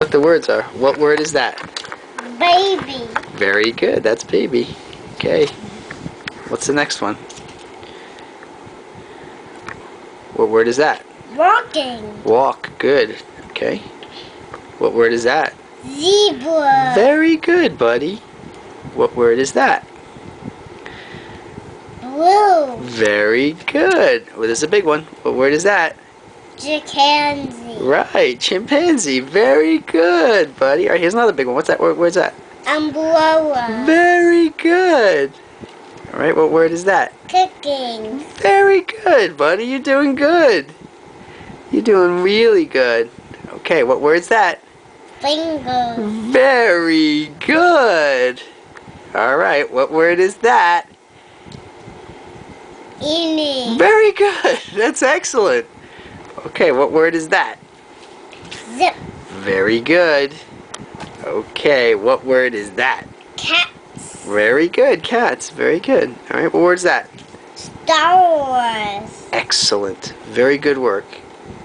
what the words are. What word is that? Baby. Very good. That's baby. Okay. What's the next one? What word is that? Walking. Walk. Good. Okay. What word is that? Zebra. Very good, buddy. What word is that? Blue. Very good. Well, this is a big one. What word is that? Chimpanzee. Right. Chimpanzee. Very good, buddy. All right, here's another big one. What's that word? Where's that? Umbrella. Very good. All right, what word is that? Cooking. Very good, buddy. You're doing good. You're doing really good. Okay, what word's that? Finger. Very good. All right, what word is that? Eating. Very good. That's excellent. Okay, what word is that? Zip. Very good. Okay, what word is that? Cats. Very good. Cats. Very good. All right, what word is that? Star Wars. Excellent. Very good work.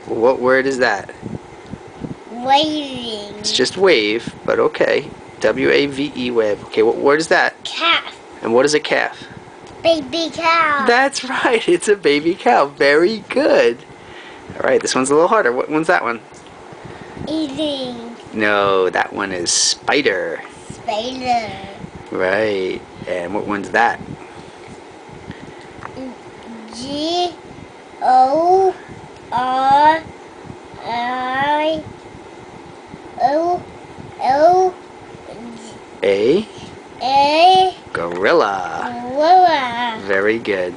What word is that? Waving. It's just wave, but okay. W-A-V-E, wave. Okay, what word is that? Calf. And what is a calf? Baby cow. That's right. It's a baby cow. Very good. All right, this one's a little harder. What one's that one? Eating. No, that one is spider. Spider. Right. And what one's that? Gorilla. A A gorilla. gorilla. Very good.